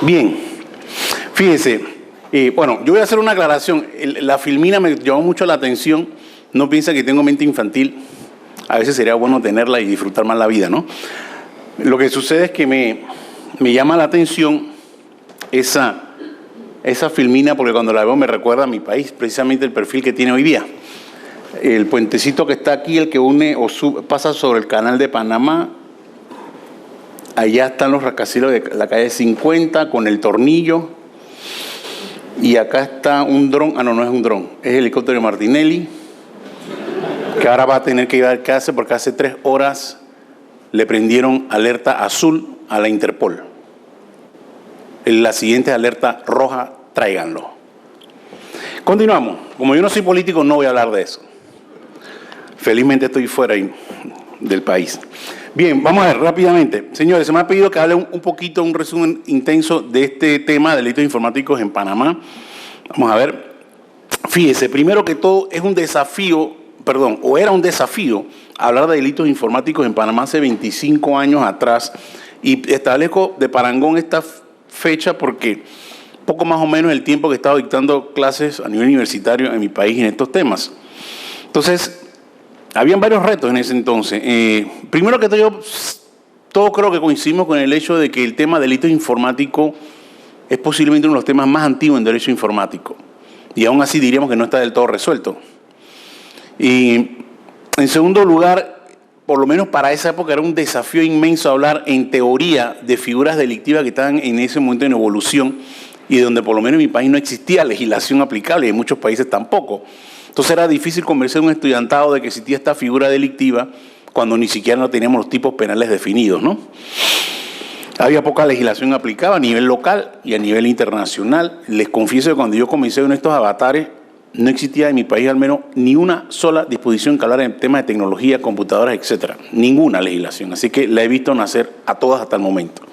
Bien, fíjese, bueno, yo voy a hacer una aclaración. La filmina me llamó mucho la atención. No piensa que tengo mente infantil. A veces sería bueno tenerla y disfrutar más la vida, ¿no? Lo que sucede es que me llama la atención esa filmina, porque cuando la veo me recuerda a mi país, precisamente el perfil que tiene hoy día. El puentecito que está aquí, el que une o pasa sobre el canal de Panamá. Allá están los rascacielos de la calle 50 con el tornillo. Y acá está un dron. Ah, no, no es un dron. Es el helicóptero de Martinelli, que ahora va a tener que ir a ver qué hace, porque hace 3 horas le prendieron alerta azul a la Interpol. La siguiente alerta roja, tráiganlo. Continuamos. Como yo no soy político, no voy a hablar de eso. Felizmente estoy fuera del país. Bien, vamos a ver rápidamente. Señores, se me ha pedido que hable un poquito, un resumen intenso de este tema de delitos informáticos en Panamá. Vamos a ver. Fíjese, primero que todo es un desafío, o era un desafío hablar de delitos informáticos en Panamá hace 25 años atrás. Y establezco de parangón esta fecha porque poco más o menos el tiempo que he estado dictando clases a nivel universitario en mi país en estos temas. Entonces, habían varios retos en ese entonces. Primero que todo, todos creo que coincidimos con el hecho de que el tema de delitos informáticos es posiblemente uno de los temas más antiguos en derecho informático. Y aún así diríamos que no está del todo resuelto. Y en segundo lugar, por lo menos para esa época era un desafío inmenso hablar en teoría de figuras delictivas que estaban en ese momento en evolución y donde por lo menos en mi país no existía legislación aplicable y en muchos países tampoco. Entonces era difícil convencer a un estudiantado de que existía esta figura delictiva cuando ni siquiera no teníamos los tipos penales definidos, ¿no? Había poca legislación aplicada a nivel local y a nivel internacional. Les confieso que cuando yo comencé con estos avatares, no existía en mi país al menos ni una sola disposición que hablara en temas de tecnología, computadoras, etcétera. Ninguna legislación. Así que la he visto nacer a todas hasta el momento.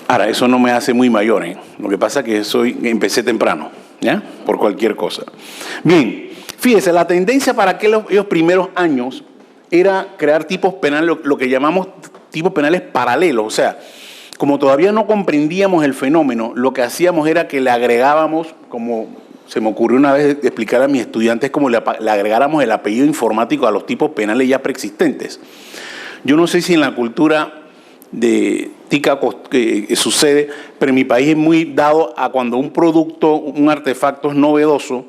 Ahora, eso no me hace muy mayor, ¿eh? Lo que pasa es que empecé temprano, ¿ya? Por cualquier cosa. Bien, fíjese, la tendencia para aquellos primeros años era crear tipos penales, lo que llamamos tipos penales paralelos. O sea, como todavía no comprendíamos el fenómeno, lo que hacíamos era que le agregábamos, como se me ocurrió una vez explicar a mis estudiantes, como le agregáramos el apellido informático a los tipos penales ya preexistentes. Yo no sé si en la cultura de tica sucede, pero en mi país es muy dado a cuando un producto, un artefacto es novedoso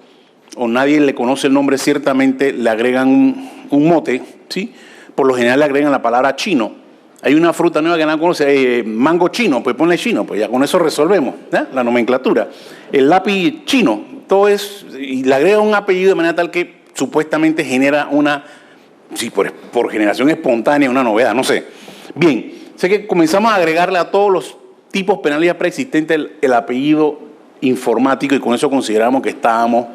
o nadie le conoce el nombre, ciertamente le agregan un mote, ¿sí? Por lo general le agregan la palabra chino. Hay una fruta nueva que nadie conoce, mango chino, pues ponle chino, pues ya con eso resolvemos, ¿ya? La nomenclatura. El lápiz chino, todo es, y le agregan un apellido de manera tal que supuestamente genera una, sí, por generación espontánea, una novedad, no sé. Bien, sé que comenzamos a agregarle a todos los tipos penales ya preexistentes el apellido informático y con eso consideramos que estábamos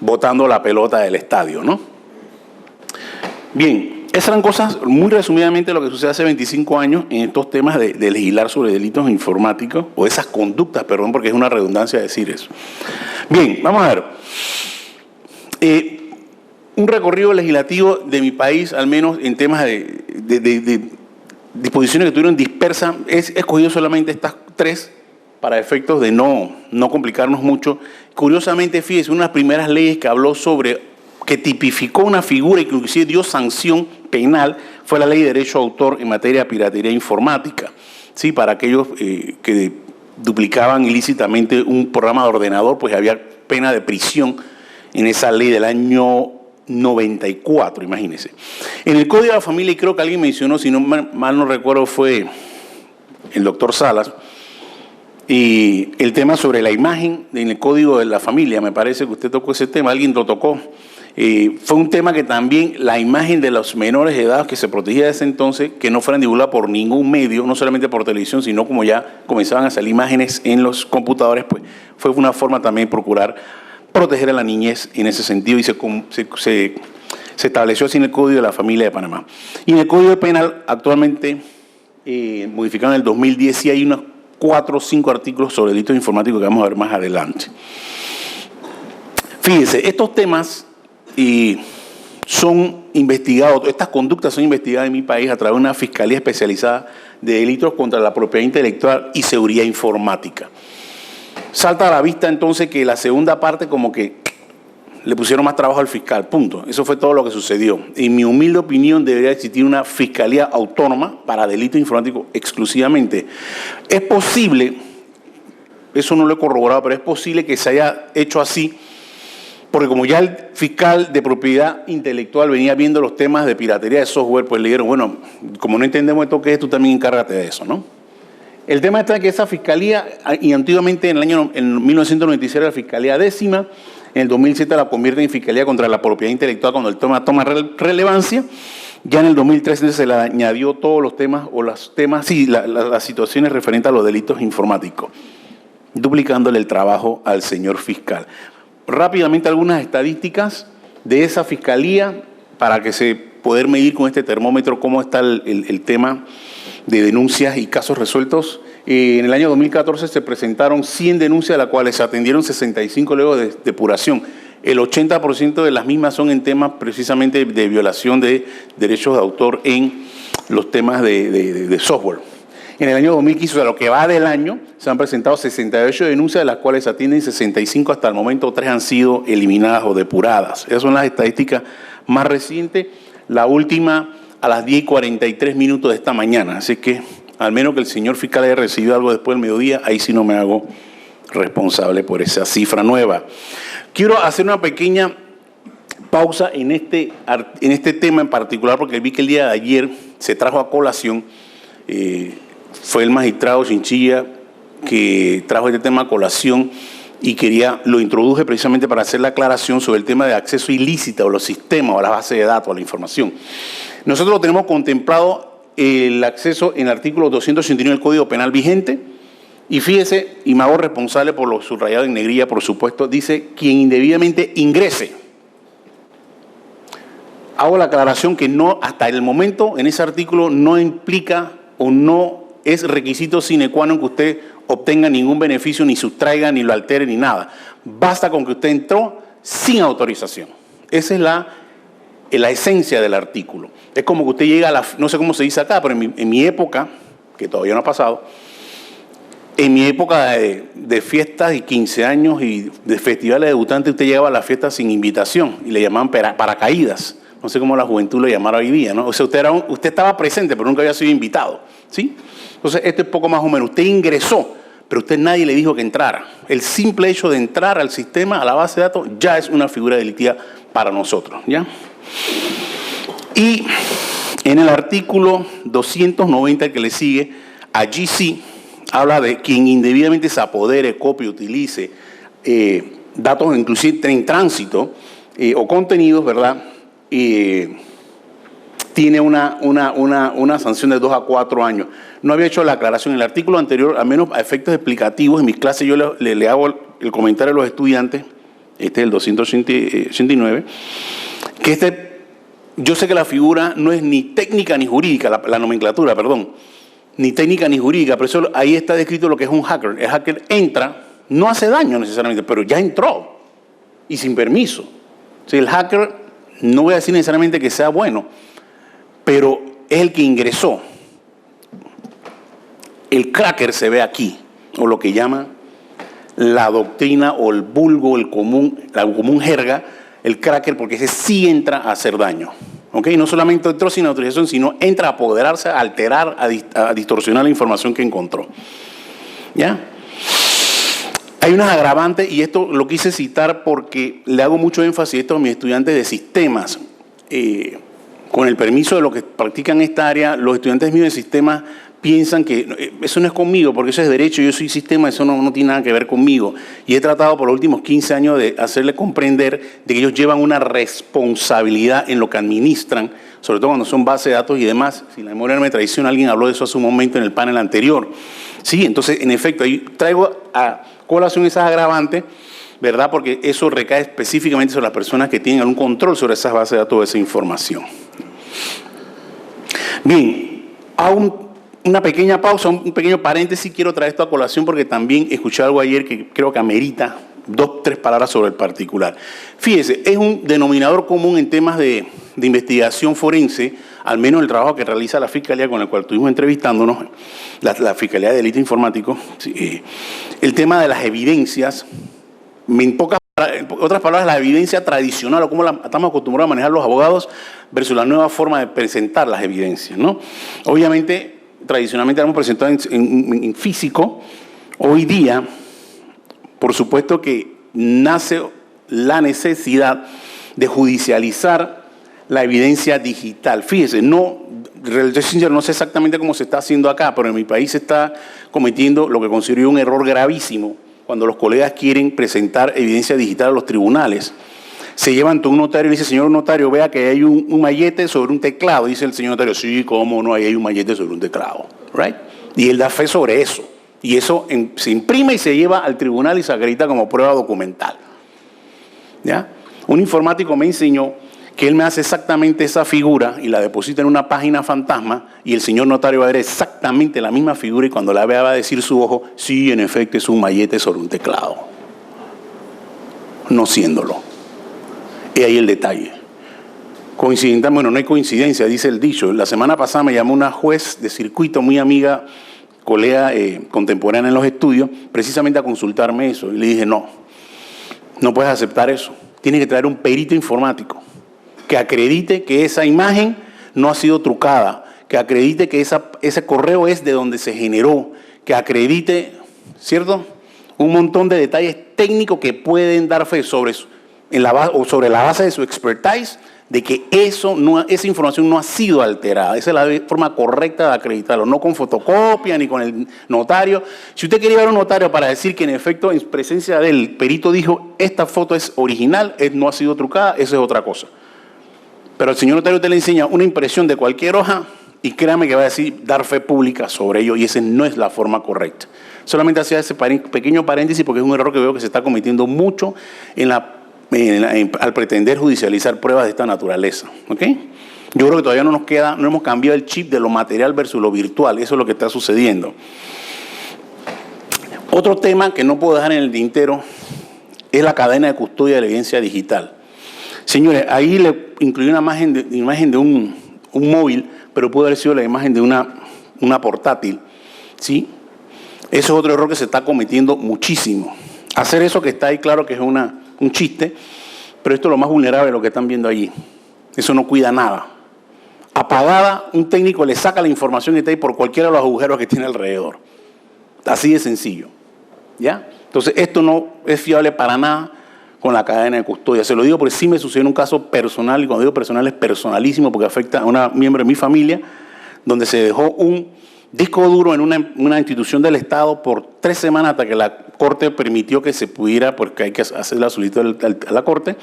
botando la pelota del estadio, ¿no? Bien, esas eran cosas, muy resumidamente, lo que sucede hace 25 años en estos temas de legislar sobre delitos informáticos, o esas conductas, perdón, porque es una redundancia decir eso. Bien, vamos a ver. Un recorrido legislativo de mi país, al menos en temas de disposiciones que tuvieron dispersas, he escogido solamente estas 3 para efectos de no complicarnos mucho. Curiosamente, fíjese, una de las primeras leyes que habló que tipificó una figura y que inclusive dio sanción penal fue la Ley de Derecho de Autor en materia de piratería informática, ¿sí? Para aquellos que duplicaban ilícitamente un programa de ordenador, pues había pena de prisión en esa ley del año 94, imagínense. En el Código de la Familia, y creo que alguien mencionó, si no mal no recuerdo, fue el doctor Salas, y el tema sobre la imagen en el Código de la Familia, me parece que usted tocó ese tema, alguien lo tocó. Fue un tema que también la imagen de los menores de edad que se protegía de ese entonces, que no fueran divulgadas por ningún medio, no solamente por televisión, sino como ya comenzaban a salir imágenes en los computadores, pues fue una forma también de procurar proteger a la niñez en ese sentido y se estableció así en el Código de la Familia de Panamá. Y en el Código Penal actualmente, modificado en el 2010, y hay unos 4 o 5 artículos sobre delitos informáticos que vamos a ver más adelante. Fíjense, estos temas son investigados, estas conductas son investigadas en mi país a través de una fiscalía especializada de delitos contra la propiedad intelectual y seguridad informática. Salta a la vista entonces que la segunda parte como que le pusieron más trabajo al fiscal, punto. Eso fue todo lo que sucedió. En mi humilde opinión debería existir una fiscalía autónoma para delitos informáticos exclusivamente. Es posible, eso no lo he corroborado, pero es posible que se haya hecho así, porque como ya el fiscal de propiedad intelectual venía viendo los temas de piratería de software, pues le dijeron, bueno, como no entendemos esto que es, tú también encárgate de eso, ¿no? El tema está que esa fiscalía, y antiguamente en 1996 era la fiscalía décima, en el 2007 la convierte en fiscalía contra la propiedad intelectual cuando el tema toma relevancia. Ya en el 2013 se le añadió todos los temas, o los temas, sí, las situaciones referentes a los delitos informáticos, duplicándole el trabajo al señor fiscal. Rápidamente algunas estadísticas de esa fiscalía para que se poder medir con este termómetro cómo está el tema de denuncias y casos resueltos. En el año 2014 se presentaron 100 denuncias, de las cuales se atendieron 65 luego de depuración. El 80% de las mismas son en temas precisamente de violación de derechos de autor en los temas de software. En el año 2015, o sea, lo que va del año, se han presentado 68 denuncias, de las cuales se atienden 65 hasta el momento, 3 han sido eliminadas o depuradas. Esas son las estadísticas más recientes, la última a las 10:43 de esta mañana. Así que, al menos que el señor fiscal haya recibido algo después del mediodía, ahí sí no me hago responsable por esa cifra nueva. Quiero hacer una pequeña pausa en este tema en particular, porque vi que el día de ayer se trajo a colación, fue el magistrado Chinchilla que trajo este tema a colación y lo introduje precisamente para hacer la aclaración sobre el tema de acceso ilícito a los sistemas, o a las bases de datos, a la información. Nosotros lo tenemos contemplado el acceso en el artículo 289 del Código Penal vigente, y fíjese, y me hago responsable por lo subrayado en negrilla, por supuesto, dice quien indebidamente ingrese. Hago la aclaración que no, hasta el momento, en ese artículo no implica o no es requisito sine qua non que usted obtenga ningún beneficio, ni sustraiga, ni lo altere, ni nada. Basta con que usted entró sin autorización. Esa es la esencia del artículo. Es como que usted llega a no sé cómo se dice acá, pero en mi época, que todavía no ha pasado, en mi época de fiestas y 15 años y de festivales de debutantes, usted llegaba a las fiestas sin invitación y le llamaban paracaídas. No sé cómo la juventud lo llamara hoy día, ¿no? O sea, usted estaba presente, pero nunca había sido invitado, ¿sí? Entonces, esto es poco más o menos. Usted ingresó, pero usted nadie le dijo que entrara. El simple hecho de entrar al sistema, a la base de datos, ya es una figura delictiva para nosotros, ¿ya? Y en el artículo 290 que le sigue, allí sí habla de quien indebidamente se apodere, copie, utilice datos inclusive en tránsito o contenidos, ¿verdad? Tiene una sanción de 2 a 4 años. No había hecho la aclaración en el artículo anterior, al menos a efectos explicativos. En mis clases yo le hago el comentario a los estudiantes, este es el 289, que yo sé que la figura no es ni técnica ni jurídica, la nomenclatura, perdón, ni técnica ni jurídica, pero eso, ahí está descrito lo que es un hacker. El hacker entra, no hace daño necesariamente, pero ya entró y sin permiso. O sea, el hacker, no voy a decir necesariamente que sea bueno, pero es el que ingresó. El cracker se ve aquí, o lo que llaman la doctrina o el vulgo, la común jerga, el cracker, porque ese sí entra a hacer daño. ¿Okay? No solamente entró sin autorización, sino entra a apoderarse, a alterar, a distorsionar la información que encontró. ¿Ya? Hay unas agravantes, y esto lo quise citar porque le hago mucho énfasis a esto a mis estudiantes de sistemas. Con el permiso de los que practican esta área, los estudiantes míos de sistemas piensan que eso no es conmigo, porque eso es derecho, yo soy sistema, eso no tiene nada que ver conmigo. Y he tratado por los últimos 15 años de hacerles comprender de que ellos llevan una responsabilidad en lo que administran, sobre todo cuando son bases de datos y demás. Si la memoria no me traiciona, alguien habló de eso hace un momento en el panel anterior. Sí, entonces, en efecto, ahí traigo a colación esas agravantes, ¿verdad? Porque eso recae específicamente sobre las personas que tienen algún control sobre esas bases de datos o esa información. Bien, una pequeña pausa, un pequeño paréntesis, quiero traer esto a colación porque también escuché algo ayer que creo que amerita tres palabras sobre el particular. Fíjese, es un denominador común en temas de investigación forense, al menos el trabajo que realiza la Fiscalía con el cual estuvimos entrevistándonos, la Fiscalía de Delito Informático, el tema de las evidencias, en otras palabras, la evidencia tradicional o cómo estamos acostumbrados a manejar los abogados versus la nueva forma de presentar las evidencias, ¿no? Obviamente, tradicionalmente la hemos presentado en físico. Hoy día, por supuesto que nace la necesidad de judicializar la evidencia digital. Fíjese, no sé exactamente cómo se está haciendo acá, pero en mi país se está cometiendo lo que considero un error gravísimo cuando los colegas quieren presentar evidencia digital a los tribunales. Se llevan a un notario y le dice, señor notario, vea que hay un mallete sobre un teclado. Dice el señor notario, sí, cómo no, ahí hay un mallete sobre un teclado. Right? Y él da fe sobre eso. Y eso se imprime y se lleva al tribunal y se acredita como prueba documental. ¿Ya? Un informático me enseñó que él me hace exactamente esa figura y la deposita en una página fantasma y el señor notario va a ver exactamente la misma figura y cuando la vea va a decir su ojo, sí, en efecto es un mallete sobre un teclado. No siéndolo. Y ahí el detalle. Coincidencia, bueno, no hay coincidencia, dice el dicho. La semana pasada me llamó una juez de circuito muy amiga, colega contemporánea en los estudios, precisamente a consultarme eso. Y le dije, no puedes aceptar eso. Tienes que traer un perito informático que acredite que esa imagen no ha sido trucada, que acredite que ese correo es de donde se generó, que acredite, ¿cierto?, un montón de detalles técnicos que pueden dar fe sobre la base de su expertise, de que esa información no ha sido alterada. Esa es la forma correcta de acreditarlo, no con fotocopia ni con el notario. Si usted quería ver a un notario para decir que en efecto en presencia del perito dijo esta foto es original, no ha sido trucada, eso es otra cosa. Pero el señor notario te le enseña una impresión de cualquier hoja y créame que va a decir dar fe pública sobre ello y esa no es la forma correcta. Solamente hacía ese pequeño paréntesis porque es un error que veo que se está cometiendo mucho al pretender judicializar pruebas de esta naturaleza. ¿Okay? Yo creo que todavía no hemos cambiado el chip de lo material versus lo virtual. Eso es lo que está sucediendo. Otro tema que no puedo dejar en el tintero es la cadena de custodia de la evidencia digital. Señores, ahí le incluí una imagen de un móvil, pero pudo haber sido la imagen de una portátil. ¿Sí? Eso es otro error que se está cometiendo muchísimo. Hacer eso que está ahí, claro que es un chiste, pero esto es lo más vulnerable de lo que están viendo allí. Eso no cuida nada. Apagada, un técnico le saca la información que está ahí por cualquiera de los agujeros que tiene alrededor. Así de sencillo. ¿Ya? Entonces, esto no es fiable para nada con la cadena de custodia. Se lo digo porque sí me sucedió en un caso personal, y cuando digo personal es personalísimo porque afecta a una miembro de mi familia, donde se dejó un disco duro en una institución del Estado por 3 semanas hasta que la Corte permitió que se pudiera, porque hay que hacer la solicitud a la Corte,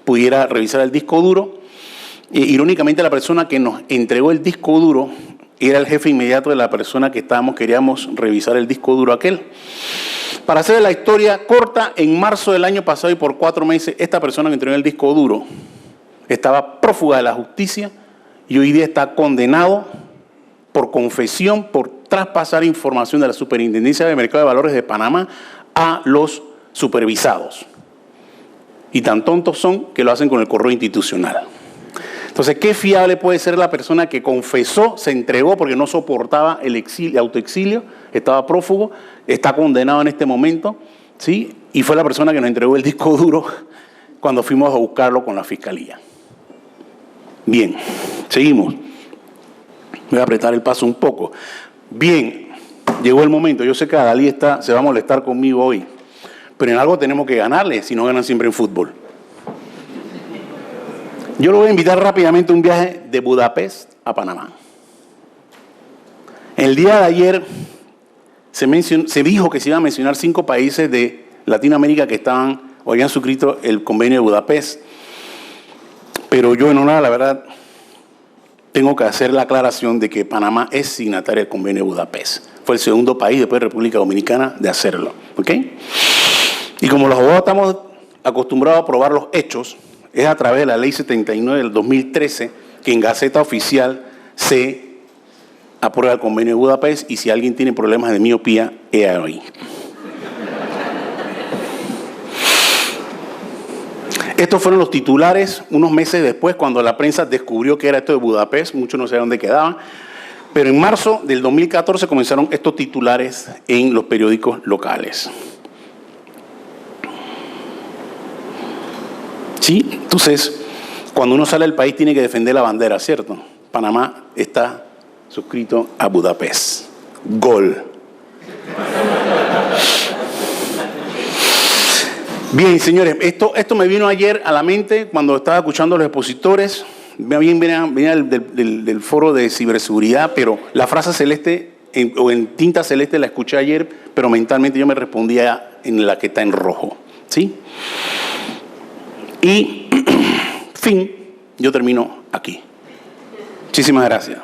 pudiera revisar el disco duro. Irónicamente, la persona que nos entregó el disco duro era el jefe inmediato de la persona que queríamos revisar el disco duro aquel. Para hacer la historia corta, en marzo del año pasado y por 4 meses, esta persona que entregó el disco duro estaba prófuga de la justicia y hoy día está condenado por confesión, por traspasar información de la Superintendencia de Mercado de Valores de Panamá a los supervisados. Y tan tontos son que lo hacen con el correo institucional. Entonces, ¿qué fiable puede ser la persona que confesó, se entregó porque no soportaba el autoexilio, estaba prófugo, está condenado en este momento, ¿sí? Y fue la persona que nos entregó el disco duro cuando fuimos a buscarlo con la Fiscalía? Bien, seguimos. Voy a apretar el paso un poco. Bien, llegó el momento. Yo sé que Adalí se va a molestar conmigo hoy, pero en algo tenemos que ganarle, si no ganan siempre en fútbol. Yo lo voy a invitar rápidamente a un viaje de Budapest a Panamá. El día de ayer se dijo que se iban a mencionar 5 países de Latinoamérica que estaban o habían suscrito el convenio de Budapest, pero yo en honor, la verdad, tengo que hacer la aclaración de que Panamá es signataria del convenio de Budapest. Fue el segundo país después de República Dominicana de hacerlo. ¿Ok? Y como los abogados estamos acostumbrados a probar los hechos, es a través de la Ley 79 del 2013 que en Gaceta Oficial se aprueba el convenio de Budapest y si alguien tiene problemas de miopía, he ahí. Estos fueron los titulares unos meses después, cuando la prensa descubrió que era esto de Budapest. Muchos no sabían dónde quedaban. Pero en marzo del 2014 comenzaron estos titulares en los periódicos locales. Sí, entonces, cuando uno sale del país tiene que defender la bandera, ¿cierto? Panamá está suscrito a Budapest. Gol. Bien, señores, esto me vino ayer a la mente cuando estaba escuchando a los expositores. Venía del foro de ciberseguridad, pero la frase celeste o en tinta celeste la escuché ayer, pero mentalmente yo me respondía en la que está en rojo. ¿Sí? Y, fin, yo termino aquí. Muchísimas gracias.